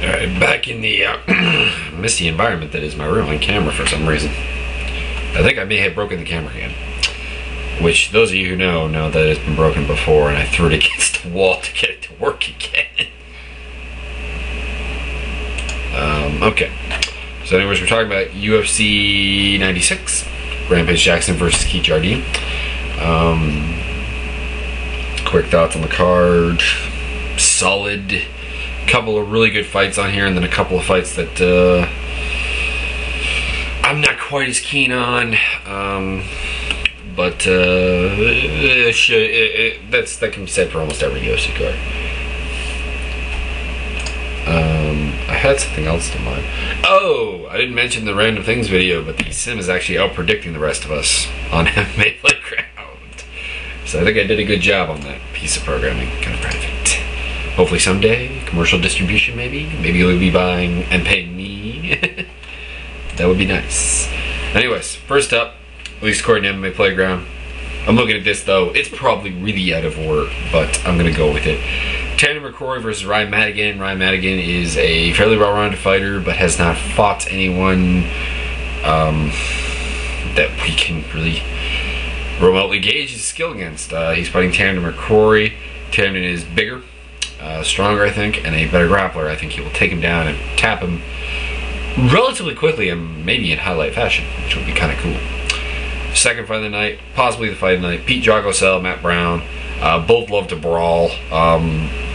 Alright, back in the misty environment that is my room on camera for some reason. I think I may have broken the camera again. Which, those of you who know that it's been broken before, and I threw it against the wall to get it to work again. Okay. So anyways, we're talking about UFC 96. Rampage Jackson versus Keith Jardine. Quick thoughts on the card. Solid. Couple of really good fights on here, and then a couple of fights that I'm not quite as keen on. But that can be said for almost every UFC card. I had something else to mind. Oh, I didn't mention the random things video, but the sim is actually out predicting the rest of us on MMA Playground. So I think I did a good job on that piece of programming. Kind of proud of it. Hopefully someday, commercial distribution maybe. Maybe you'll be buying and paying me. That would be nice. Anyways, first up, at least according to MMA Playground. I'm looking at this though. It's probably really out of order, but I'm going to go with it. Tanner McCrory versus Ryan Madigan. Ryan Madigan is a fairly well-rounded fighter, but has not fought anyone that we can really remotely gauge his skill against. He's fighting Tanner McCrory. Tanner is bigger, stronger, I think, and a better grappler. I think he will take him down and tap him relatively quickly, and maybe in highlight fashion, which would be kind of cool. Second fight of the night, possibly the fight of the night. Pete Dragosel, Matt Brown. Both love to brawl.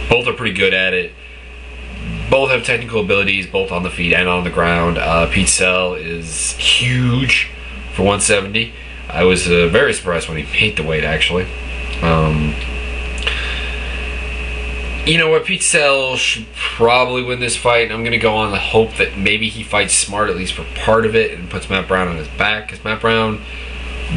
Both are pretty good at it. Both have technical abilities, both on the feet and on the ground. Pete Sell is huge for 170. I was very surprised when he made the weight, actually. You know what, Pete Sell should probably win this fight. I'm going to go on the hope that maybe he fights smart, at least for part of it, and puts Matt Brown on his back. Because Matt Brown,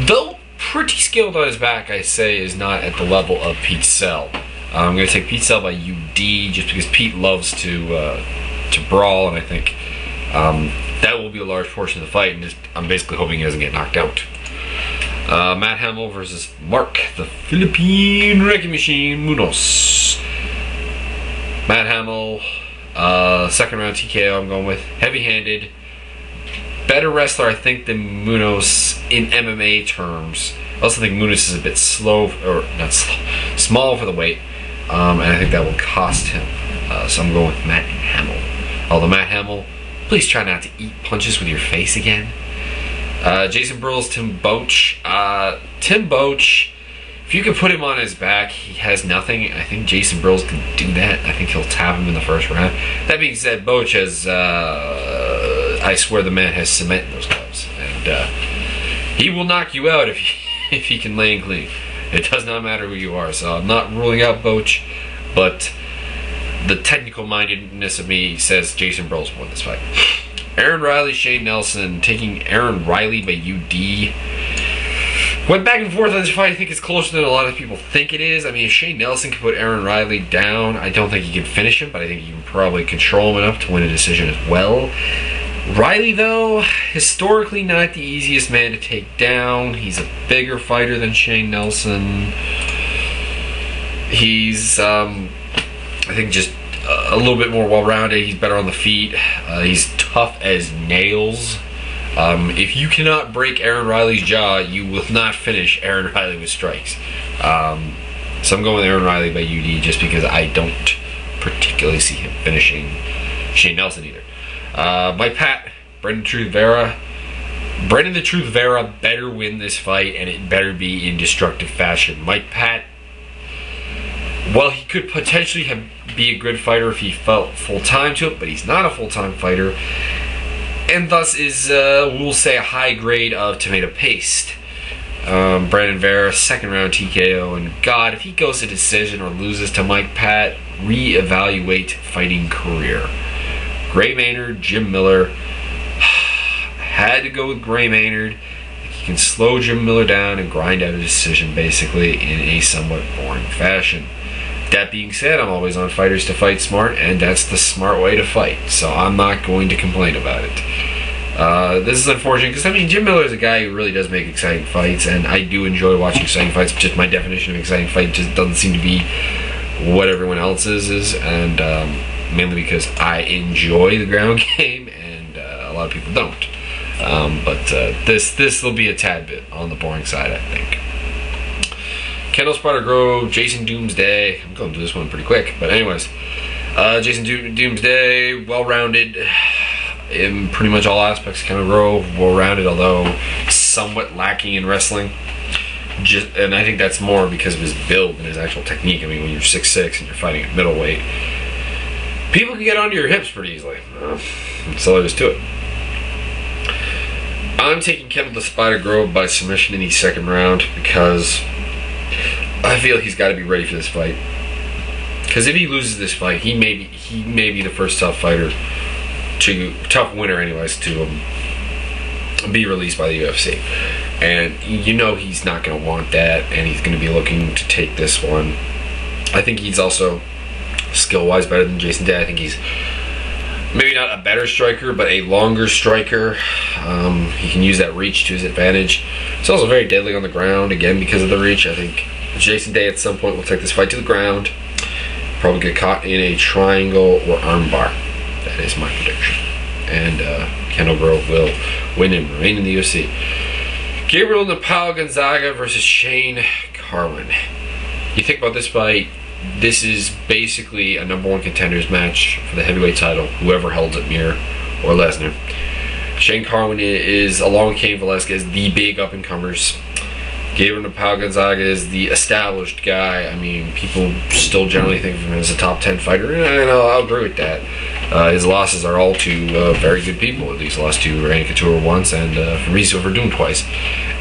though pretty skilled on his back, I say, is not at the level of Pete Sell. I'm going to take Pete Sell by UD, just because Pete loves to brawl, and I think that will be a large portion of the fight, and I'm basically hoping he doesn't get knocked out. Matt Hamill versus Mark, the Philippine Wrecking Machine Munoz. Matt Hamill, second round TKO I'm going with. Heavy-handed. Better wrestler, I think, than Munoz in MMA terms. I also think Munoz is a bit slow, or not slow, small for the weight. And I think that will cost him. So I'm going with Matt Hamill. Although Matt Hamill, please try not to eat punches with your face again. Jason Burrell's Tim Boach. Tim Boach, if you could put him on his back, he has nothing. I think Jason Burrells can do that. I think he'll tap him in the first round. That being said, Boach has, I swear the man has cement in those gloves. And he will knock you out if he can lay and clean. It does not matter who you are. So I'm not ruling out Boach, but the technical mindedness of me says Jason Burrells won this fight. Aaron Riley, Shane Nelson, taking Aaron Riley by UD. Went back and forth on this fight. I think it's closer than a lot of people think it is. I mean, if Shane Nelson can put Aaron Riley down, I don't think he can finish him, but I think he can probably control him enough to win a decision as well. Riley, though, historically not the easiest man to take down. He's a bigger fighter than Shane Nelson. He's, I think, just a little bit more well-rounded. He's better on the feet. He's tough as nails. If you cannot break Aaron Riley's jaw, you will not finish Aaron Riley with strikes. So I'm going with Aaron Riley by UD just because I don't particularly see him finishing Shane Nelson either. By Pat, Brendan Truth Vera. Brendan the Truth Vera better win this fight, and it better be in destructive fashion. Mike Pat, well, he could potentially be a good fighter if he felt full-time to it, but he's not a full-time fighter. And thus is, we'll say, a high grade of tomato paste. Brandon Vera, second round TKO, and God, if he goes to decision or loses to Mike Pat, reevaluate fighting career. Gray Maynard, Jim Miller. Had to go with Gray Maynard. He can slow Jim Miller down and grind out a decision, basically, in a somewhat boring fashion. That being said, I'm always on fighters to fight smart, and that's the smart way to fight, so I'm not going to complain about it. This is unfortunate, because, I mean, Jim Miller is a guy who really does make exciting fights, and I do enjoy watching exciting fights, just my definition of exciting fight just doesn't seem to be what everyone else's is, and mainly because I enjoy the ground game and a lot of people don't. But this will be a tad bit on the boring side, I think. Kendall Spider Grove, Jason Doomsday. I'm going through this one pretty quick, but anyways, Jason Doomsday, well-rounded in pretty much all aspects. Kendall Grove, well-rounded, although somewhat lacking in wrestling. And I think that's more because of his build and his actual technique. I mean, when you're 6'6" and you're fighting at middleweight, people can get onto your hips pretty easily. That's all there is to it. I'm taking Kendall the Spider Grove by submission in the second round because I feel he's got to be ready for this fight. Because if he loses this fight, he may be the first tough winner anyways, to be released by the UFC. And you know he's not going to want that, and he's going to be looking to take this one. I think he's also skill-wise better than Jason Day. I think he's maybe not a better striker, but a longer striker. He can use that reach to his advantage. He's also very deadly on the ground, again, because of the reach. I think Jason Day at some point will take this fight to the ground. Probably get caught in a triangle or armbar. That is my prediction. And Kendall Grove will win and remain in the UFC. Gabriel Napao Gonzaga versus Shane Carwin. You think about this fight, this is basically a #1 contenders match for the heavyweight title, whoever held it, Mir or Lesnar. Shane Carwin is, along with Cain Velasquez, the big up-and-comers. Gabriel Napao Gonzaga is the established guy. I mean, people still generally think of him as a top 10 fighter, and I'll agree with that. His losses are all to very good people. He's lost to Randy Couture once and Fabricio Verdun twice.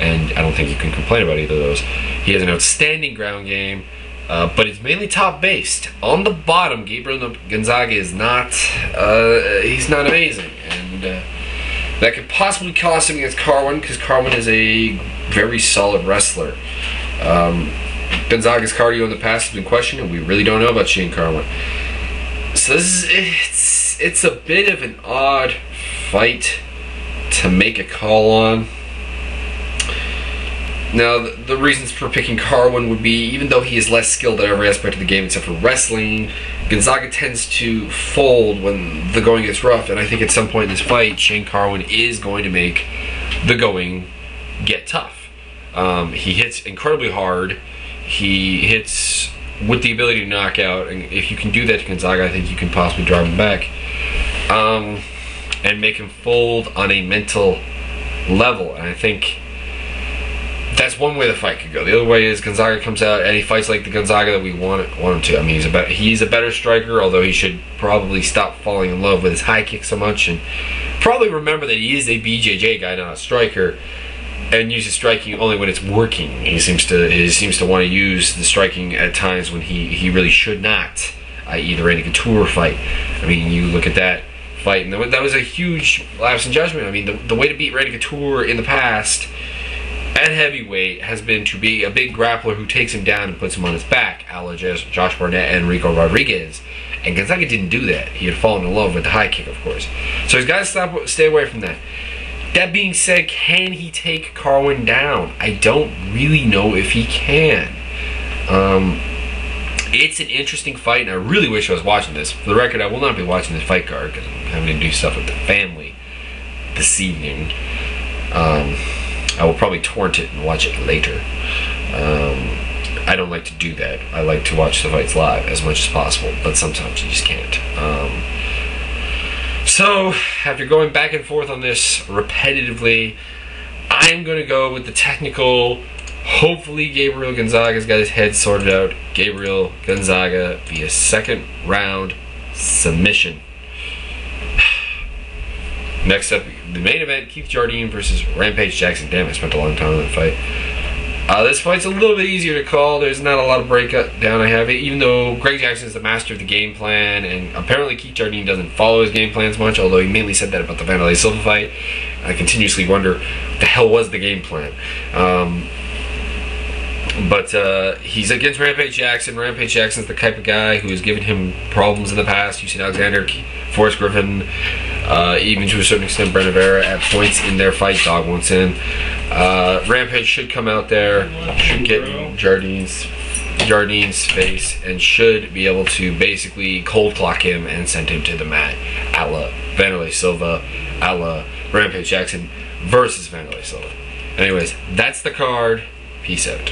And I don't think you can complain about either of those. He has an outstanding ground game, but it's mainly top-based. On the bottom, Gabriel Gonzaga is not, he's not amazing. And that could possibly cost him against Carwin, because Carwin is a very solid wrestler. Gonzaga's cardio in the past has been questioned, and we really don't know about Shane Carwin. So it's a bit of an odd fight to make a call on. Now, the reasons for picking Carwin would be, even though he is less skilled at every aspect of the game except for wrestling, Gonzaga tends to fold when the going gets rough, and I think at some point in this fight, Shane Carwin is going to make the going get tough. He hits incredibly hard. He hits with the ability to knock out, and if you can do that to Gonzaga, I think you can possibly drive him back and make him fold on a mental level. And I think that's one way the fight could go. The other way is Gonzaga comes out and he fights like the Gonzaga that we want him to. I mean, he's a better striker, although he should probably stop falling in love with his high kick so much, and probably remember that he is a BJJ guy, not a striker, and uses striking only when it's working. He seems to want to use the striking at times when he really should not, i.e. the Randy Couture fight. I mean, you look at that fight, and that was a huge lapse in judgment. I mean, the way to beat Randy Couture in the past at heavyweight has been to be a big grappler who takes him down and puts him on his back, a la Josh Barnett and Rico Rodriguez. And Gonzaga didn't do that. He had fallen in love with the high kick, of course. So he's got to stay away from that. That being said, can he take Carwin down? I don't really know if he can. It's an interesting fight, and I really wish I was watching this. For the record, I will not be watching this fight card because I'm having to do stuff with the family this evening. I will probably torrent it and watch it later. I don't like to do that. I like to watch the fights live as much as possible, but sometimes you just can't. So, after going back and forth on this repetitively, I'm going to go with the technical. Hopefully Gabriel Gonzaga's got his head sorted out. Gabriel Gonzaga via second round submission. Next up, the main event, Keith Jardine versus Rampage Jackson. Damn, I spent a long time on that fight. This fight's a little bit easier to call. There's not a lot of breakdown I have, even though Greg Jackson is the master of the game plan, and apparently Keith Jardine doesn't follow his game plans much, although he mainly said that about the Vanderlei Silva fight. I continuously wonder what the hell was the game plan. But he's against Rampage Jackson. Rampage Jackson's the type of guy who has given him problems in the past. You've seen Alexander, Forrest Griffin, even to a certain extent Brent Vera at points in their fight. Dog wants in. Rampage should come out there, should get Jardine's Jardin's face and should be able to basically cold clock him and send him to the mat a la Vanderlei Silva, a la Rampage Jackson versus Vanderlei Silva. Anyways, that's the card. Peace out.